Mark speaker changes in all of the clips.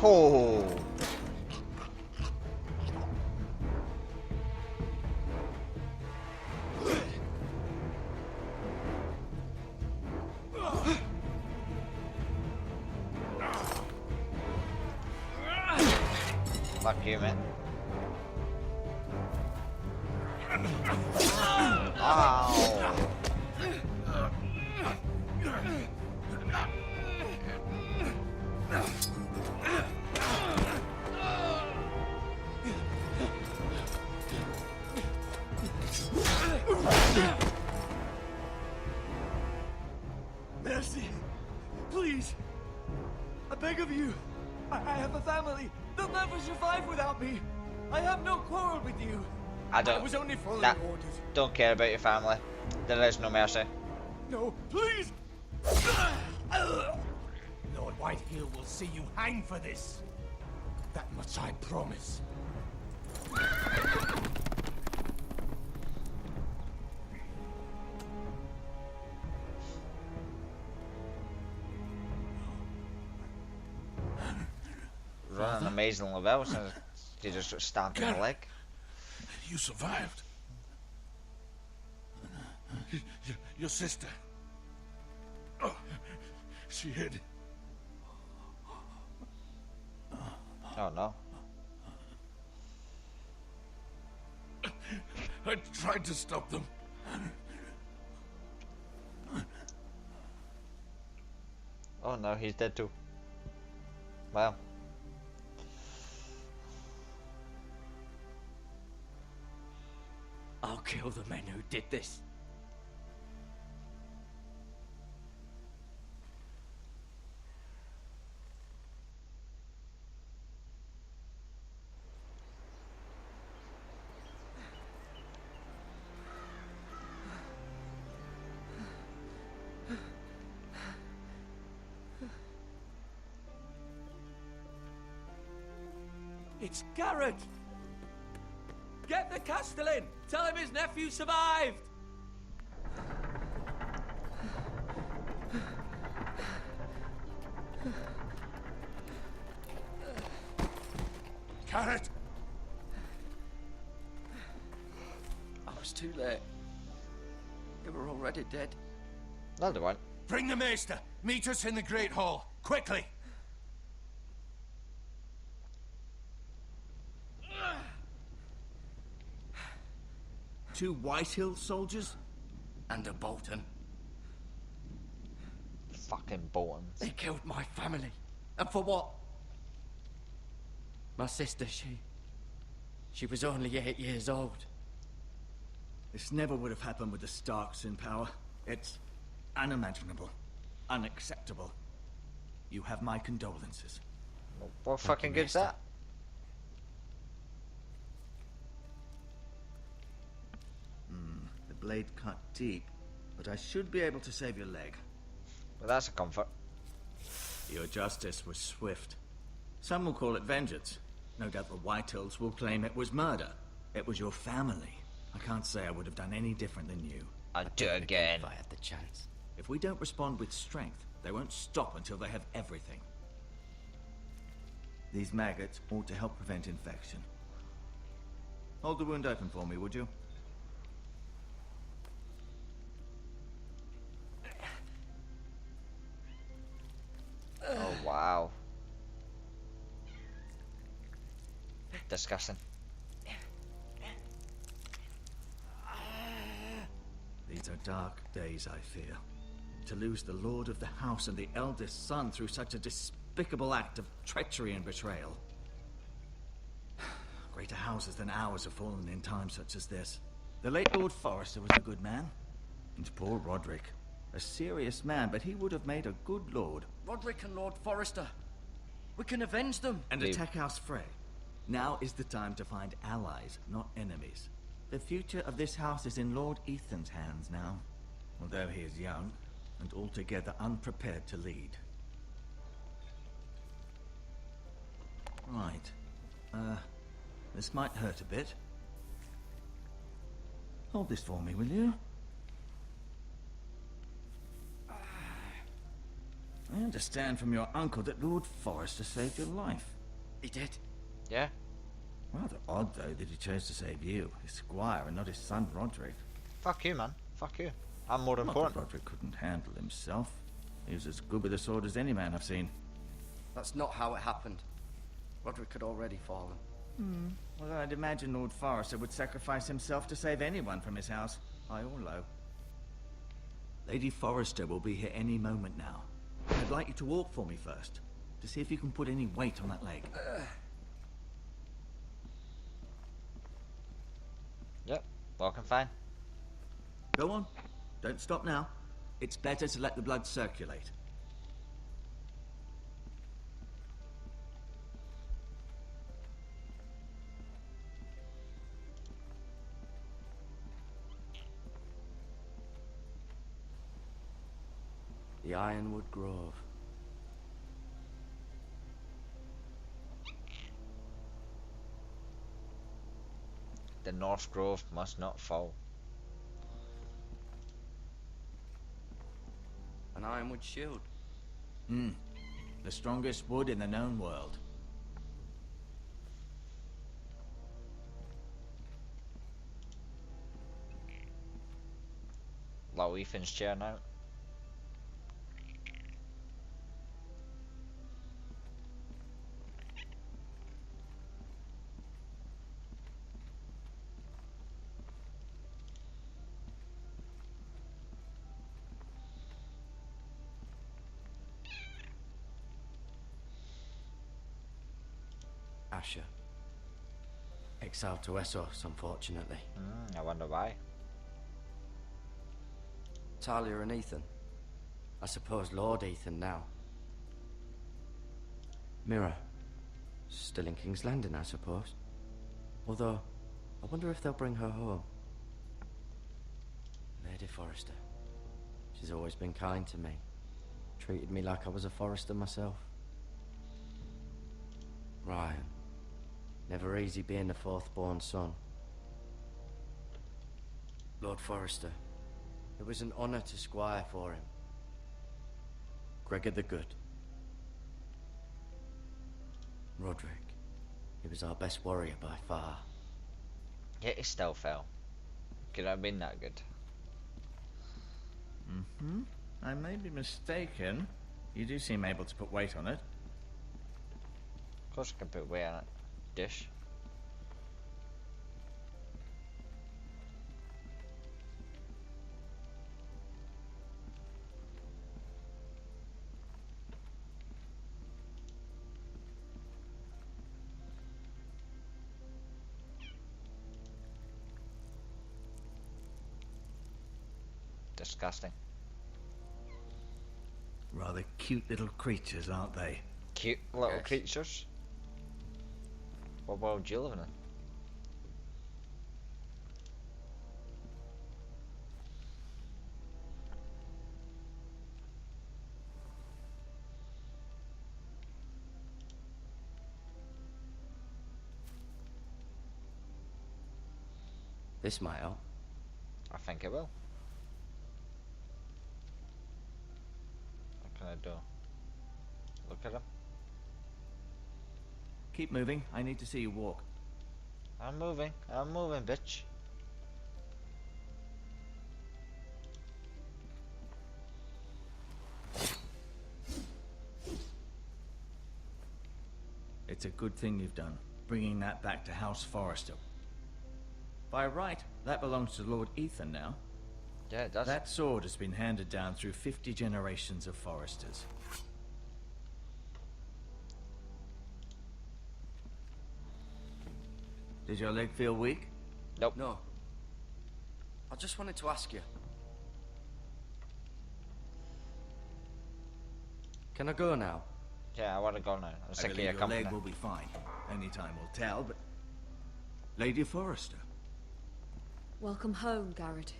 Speaker 1: Oh. Fuck you, man. Ow.
Speaker 2: Mercy, please, I beg of you. I have a family. They'll never survive without me. I have no quarrel with you.
Speaker 1: I
Speaker 2: was only following orders.
Speaker 1: Don't care about your family. There is no mercy.
Speaker 2: No, please. Lord Whitehill will see you hang for this. That much I promise.
Speaker 1: Running amazingly well since you just got stabbed in the leg.
Speaker 3: You survived. Your sister. Oh, she hid.
Speaker 1: Oh no.
Speaker 3: I tried to stop them.
Speaker 1: Oh no, he's dead too. Wow.
Speaker 2: I'll kill the men who did this. It's Garrett! Get the Castellan! Tell him his nephew survived!
Speaker 3: Garrett!
Speaker 2: I was too late. They were already dead.
Speaker 1: No, they weren't.
Speaker 3: Bring the maester. Meet us in the Great Hall. Quickly!
Speaker 2: Two Whitehill soldiers? And a Bolton.
Speaker 1: Fucking Boltons.
Speaker 2: They killed my family. And for what? My sister, she was only 8 years old.
Speaker 4: This never would have happened with the Starks in power. It's unimaginable. Unacceptable. You have my condolences.
Speaker 1: What fucking good's that?
Speaker 4: The blade cut deep, but I should be able to save your leg.
Speaker 1: Well, that's a comfort.
Speaker 4: Your justice was swift. Some will call it vengeance. No doubt the Whitehills will claim it was murder. It was your family. I can't say I would have done any different than you.
Speaker 1: I'd do it again.
Speaker 2: If I had the chance.
Speaker 4: If we don't respond with strength, they won't stop until they have everything. These maggots ought to help prevent infection. Hold the wound open for me, would you?
Speaker 1: Oh wow. Disgusting.
Speaker 4: These are dark days, I fear. To lose the lord of the house and the eldest son through such a despicable act of treachery and betrayal. Greater houses than ours have fallen in times such as this. The late Lord Forrester was a good man. And poor Roderick. A serious man, but he would have made a good lord.
Speaker 2: Roderick and Lord Forrester. We can avenge them.
Speaker 4: And attack House Frey. Now is the time to find allies, not enemies. The future of this house is in Lord Ethan's hands now. Although he is young, and altogether unprepared to lead. Right. This might hurt a bit. Hold this for me, will you? I understand from your uncle that Lord Forrester saved your life.
Speaker 5: He did?
Speaker 1: Yeah.
Speaker 4: Rather odd, though, that he chose to save you, his squire, and not his son Roderick.
Speaker 1: Fuck you, man. Fuck you. I'm more
Speaker 4: Not that
Speaker 1: important.
Speaker 4: Roderick couldn't handle himself. He was as good with a sword as any man I've seen.
Speaker 5: That's not how it happened. Roderick had already fallen.
Speaker 4: Well, I'd imagine Lord Forrester would sacrifice himself to save anyone from his house, high or low. Lady Forrester will be here any moment now. I'd like you to walk for me first, to see if you can put any weight on that leg.
Speaker 1: Yep. Walking fine.
Speaker 4: Go on. Don't stop now. It's better to let the blood circulate.
Speaker 5: The Ironwood Grove.
Speaker 1: The North Grove must not fall.
Speaker 5: An ironwood shield.
Speaker 4: The strongest wood in the known world.
Speaker 1: Low Ethan's chair now.
Speaker 5: Asher. Exiled to Essos, unfortunately.
Speaker 1: I wonder why.
Speaker 5: Talia and Ethan. I suppose Lord Ethan now. Mira. Still in King's Landing, I suppose. Although, I wonder if they'll bring her home. Lady Forrester. She's always been kind to me. Treated me like I was a Forrester myself. Ryan. Never easy being the fourth-born son. Lord Forrester. It was an honor to squire for him. Gregor the Good. Roderick. He was our best warrior by far.
Speaker 1: Yet he still fell. Could have been that good.
Speaker 4: I may be mistaken. You do seem able to put weight on it.
Speaker 1: Of course I can put weight on it. Dish. Disgusting.
Speaker 4: Rather cute little creatures, aren't they?
Speaker 1: Cute little
Speaker 5: Yes.
Speaker 1: creatures. What world do you live in?
Speaker 5: This might help.
Speaker 1: I think it will. What can I do? Look at him.
Speaker 4: Keep moving. I need to see you walk.
Speaker 1: I'm moving, bitch.
Speaker 4: It's a good thing you've done, bringing that back to House Forrester. By right, that belongs to Lord Ethan now.
Speaker 1: Yeah, it does.
Speaker 4: That sword has been handed down through 50 generations of Forresters. Did your leg feel weak?
Speaker 1: Nope.
Speaker 5: No. I just wanted to ask you. Can I go now?
Speaker 1: Yeah, I want to go now. I'm
Speaker 4: I
Speaker 1: sick of
Speaker 4: believe
Speaker 1: your
Speaker 4: your
Speaker 1: company.
Speaker 4: leg will be fine. Only time will tell, but... Lady Forrester.
Speaker 6: Welcome home, Garrett.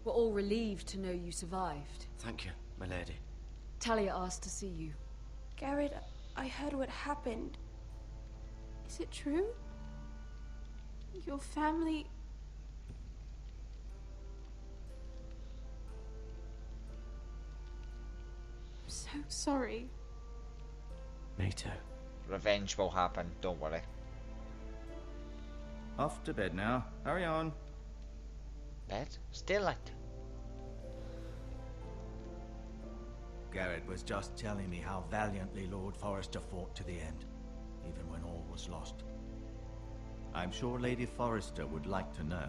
Speaker 6: We're all relieved to know you survived.
Speaker 5: Thank you, my lady.
Speaker 6: Talia asked to see you.
Speaker 7: Garrett, I heard what happened. Is it true? Your family... I'm so sorry.
Speaker 5: Me too.
Speaker 1: Revenge will happen, don't worry.
Speaker 4: Off to bed now. Hurry on.
Speaker 1: Bed? Still late.
Speaker 4: Garrett was just telling me how valiantly Lord Forrester fought to the end, even when all was lost. I'm sure Lady Forrester would like to know.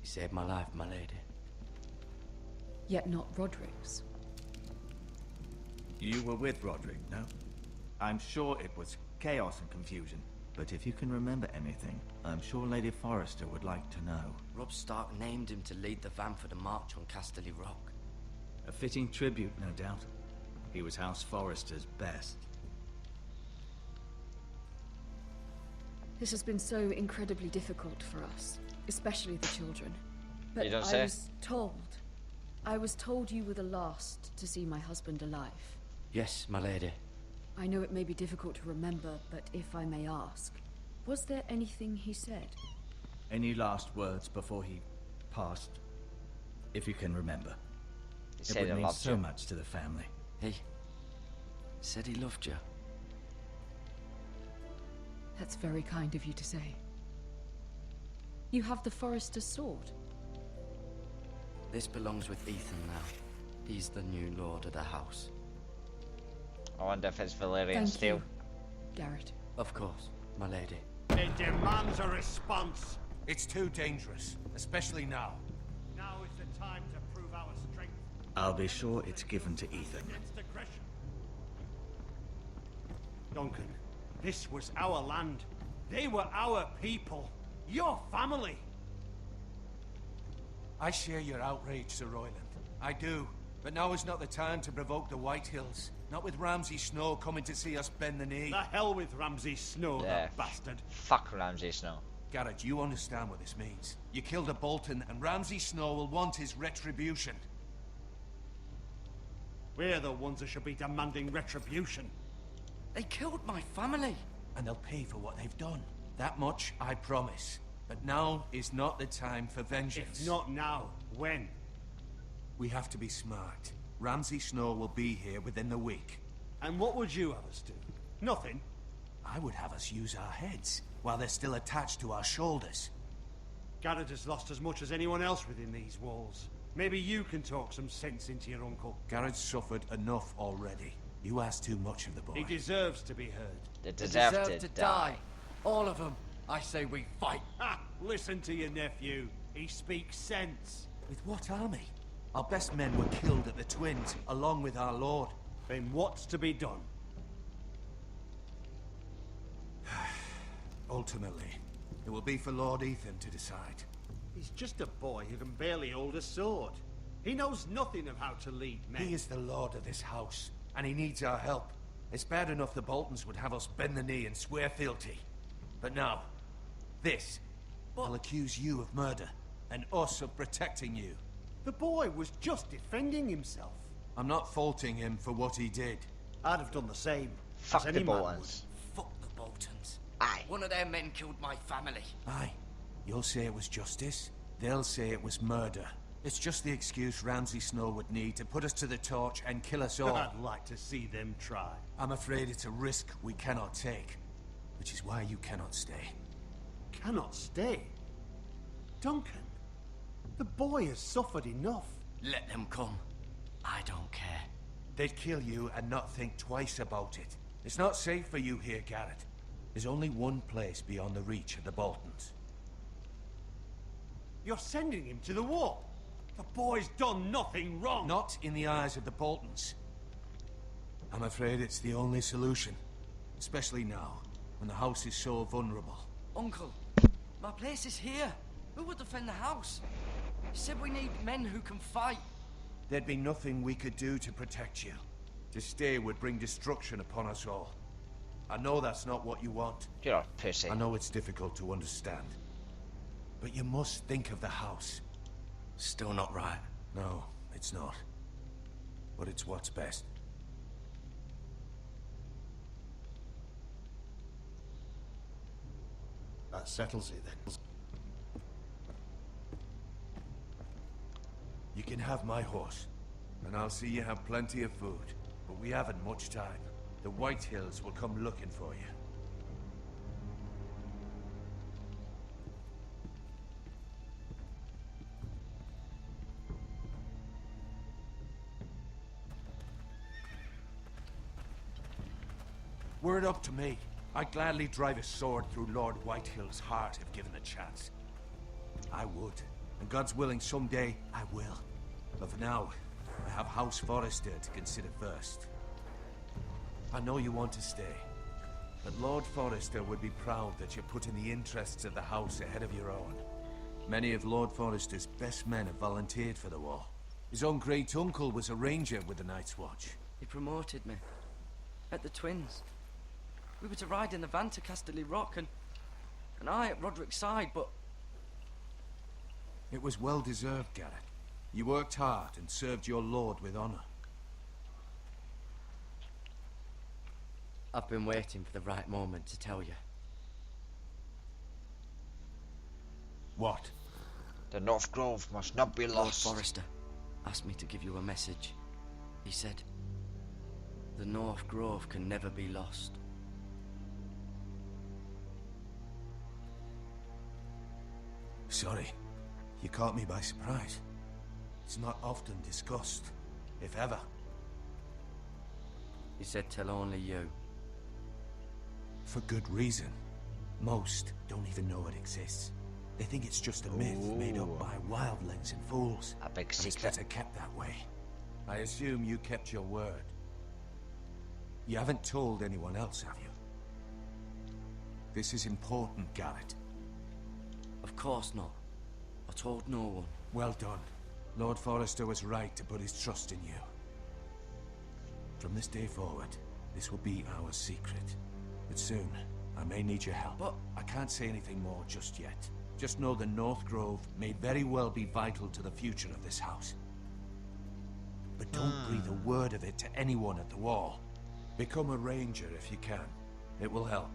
Speaker 5: He saved my life, my lady.
Speaker 6: Yet not Roderick's.
Speaker 4: You were with Roderick, no? I'm sure it was chaos and confusion. But if you can remember anything, I'm sure Lady Forrester would like to know.
Speaker 5: Robb Stark named him to lead the van for the march on Casterly Rock.
Speaker 4: A fitting tribute, no doubt. He was House Forrester's best.
Speaker 6: This has been so incredibly difficult for us, especially the children. But
Speaker 1: You don't
Speaker 6: I
Speaker 1: say.
Speaker 6: I was told you were the last to see my husband alive.
Speaker 5: Yes, my lady.
Speaker 6: I know it may be difficult to remember, but if I may ask, was there anything he said?
Speaker 4: Any last words before he passed? If you can remember.
Speaker 1: He
Speaker 4: It
Speaker 1: said
Speaker 4: would
Speaker 1: he
Speaker 4: mean
Speaker 1: loved
Speaker 4: so
Speaker 1: you.
Speaker 4: much to the family.
Speaker 5: He said he loved you.
Speaker 6: That's very kind of you to say. You have the Forrester's sword.
Speaker 5: This belongs with Ethan now. He's the new lord of the house.
Speaker 1: I wonder if it's Valyrian
Speaker 6: Thank
Speaker 1: steel.
Speaker 6: you, Garrett.
Speaker 5: Of course, my lady.
Speaker 3: It demands a response. It's too dangerous, especially now. Now is the time to prove our strength
Speaker 4: I'll be sure it's given to Ethan.
Speaker 3: against aggression. Duncan, this was our land. They were our people. Your family. I share your outrage, Sir Royland. I do. But now is not the time to provoke the Whitehills. Not with Ramsay Snow coming to see us bend the knee. The hell with Ramsay Snow,
Speaker 1: Yeah.
Speaker 3: that bastard.
Speaker 1: Fuck Ramsay Snow.
Speaker 3: Garrett, you understand what this means. You killed a Bolton, and Ramsay Snow will want his retribution. We're the ones that should be demanding retribution.
Speaker 5: They killed my family.
Speaker 3: And they'll pay for what they've done. That much I promise. But now is not the time for vengeance. If not now, when? We have to be smart. Ramsay Snow will be here within the week. And what would you have us do? Nothing. I would have us use our heads, while they're still attached to our shoulders. Garrett has lost as much as anyone else within these walls. Maybe you can talk some sense into your uncle. Garrett's suffered enough already. You ask too much of the boy. He deserves to be heard.
Speaker 1: They deserve to die.
Speaker 5: All of them. I say we fight.
Speaker 3: Ha! Listen to your nephew. He speaks sense. With what army? Our best men were killed at the Twins, along with our lord. Then what's to be done? Ultimately, it will be for Lord Ethan to decide. He's just a boy who can barely hold a sword. He knows nothing of how to lead men. He is the lord of this house, and he needs our help. It's bad enough the Boltons would have us bend the knee and swear fealty. But now, this will accuse you of murder, and us of protecting you. The boy was just defending himself. I'm not faulting him for what he did. I'd have done the same.
Speaker 1: Fuck the Boltons.
Speaker 5: Fuck the Boltons.
Speaker 1: Aye.
Speaker 5: One of their men killed my family.
Speaker 3: Aye. You'll say it was justice. They'll say it was murder. It's just the excuse Ramsay Snow would need to put us to the torch and kill us all. I'd like to see them try. I'm afraid it's a risk we cannot take. Which is why you cannot stay. Cannot stay? Duncan, the boy has suffered enough.
Speaker 5: Let them come. I don't care.
Speaker 3: They'd kill you and not think twice about it. It's not safe for you here, Garrett. There's only one place beyond the reach of the Boltons. You're sending him to the war. The boy's done nothing wrong. Not in the eyes of the Boltons. I'm afraid it's the only solution. Especially now, when the house is so vulnerable.
Speaker 5: Uncle, my place is here. Who would defend the house? You said we need men who can fight.
Speaker 3: There'd be nothing we could do to protect you. To stay would bring destruction upon us all. I know that's not what you want.
Speaker 1: You're a pussy.
Speaker 3: I know it's difficult to understand. But you must think of the house.
Speaker 5: Still not right.
Speaker 3: No, it's not. But it's what's best. That settles it then. You can have my horse, and I'll see you have plenty of food. But we haven't much time. the Whitehills will come looking for you. Were it up to me, I'd gladly drive a sword through Lord Whitehill's heart if given the chance. I would, and God's willing someday I will. But for now, I have House Forrester to consider first. I know you want to stay, but Lord Forrester would be proud that you're putting the interests of the house ahead of your own. Many of Lord Forrester's best men have volunteered for the war. His own great-uncle was a ranger with the Night's Watch.
Speaker 5: He promoted me. At the Twins. We were to ride in the van to Casterly Rock, and I at Roderick's side, but...
Speaker 3: It was well-deserved, Garrett. You worked hard and served your lord with honor.
Speaker 5: I've been waiting for the right moment to tell you.
Speaker 3: What?
Speaker 1: The North Grove must not be
Speaker 5: Lord
Speaker 1: lost.
Speaker 5: Forrester asked me to give you a message. He said, the North Grove can never be lost.
Speaker 3: Sorry. You caught me by surprise. It's not often discussed, if ever.
Speaker 5: He said tell only you.
Speaker 3: For good reason. Most don't even know it exists. They think it's just a myth made up by wildlings and fools.
Speaker 1: A big
Speaker 3: And it's
Speaker 1: secret.
Speaker 3: better kept that way. I assume you kept your word. You haven't told anyone else, have you? This is important, Garrett.
Speaker 5: Of course not. I told no one.
Speaker 3: Well done. Lord Forrester was right to put his trust in you. From this day forward, this will be our secret. But soon, I may need your help.
Speaker 5: But
Speaker 3: I can't say anything more just yet. Just know the North Grove may very well be vital to the future of this house. But don't breathe a word of it to anyone at the wall. Become a ranger if you can. It will help.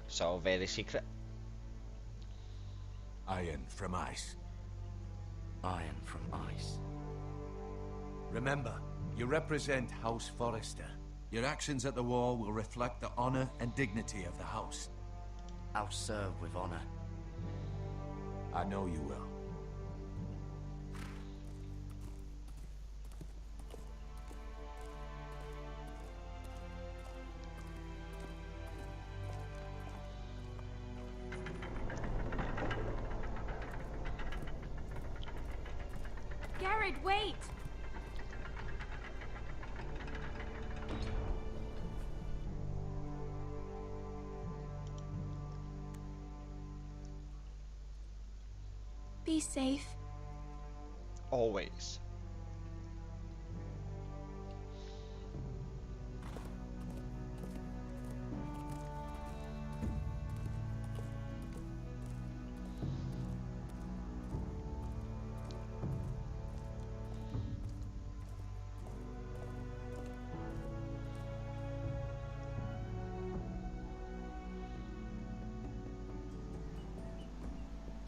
Speaker 1: So very secret.
Speaker 3: Iron from ice.
Speaker 5: iron from ice.
Speaker 3: Remember, you represent House Forrester. Your actions at the wall will reflect the honor and dignity of the house.
Speaker 5: I'll serve with honor.
Speaker 3: I know you will.
Speaker 7: Garrett, wait! Be safe.
Speaker 1: Always.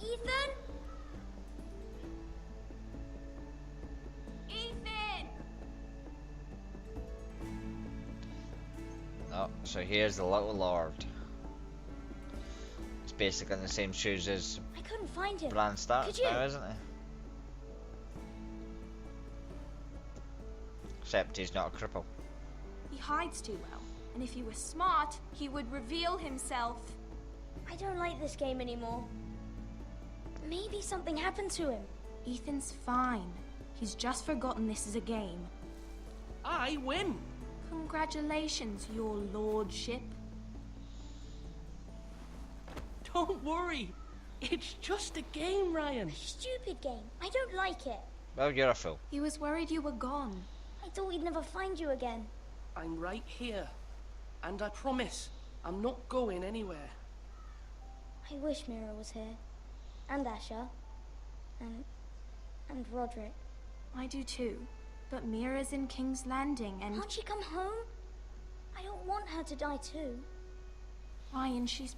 Speaker 7: Ethan? Ethan!
Speaker 1: Oh, so here's the little lord. It's basically in the same shoes as
Speaker 8: I couldn't find him.
Speaker 1: Bran Stark
Speaker 8: Could you?
Speaker 1: now, isn't he? Except he's not a cripple.
Speaker 7: He hides too well, and if he was smart, he would reveal himself.
Speaker 8: I don't like this game anymore. Maybe something happened to him.
Speaker 7: Ethan's fine. He's just forgotten this is a game.
Speaker 9: I win!
Speaker 7: Congratulations, your lordship.
Speaker 9: Don't worry. It's just a game, Ryan.
Speaker 8: Stupid game. I don't like it.
Speaker 1: Well, you're a fool.
Speaker 7: He was worried you were gone.
Speaker 8: I thought we'd never find you again.
Speaker 9: I'm right here. And I promise, I'm not going anywhere.
Speaker 8: I wish Mira was here. And Asher. And Roderick.
Speaker 7: I do too. But Mira's in King's Landing and...
Speaker 8: Can't she come home? I don't want her to die too.
Speaker 7: Ryan, she's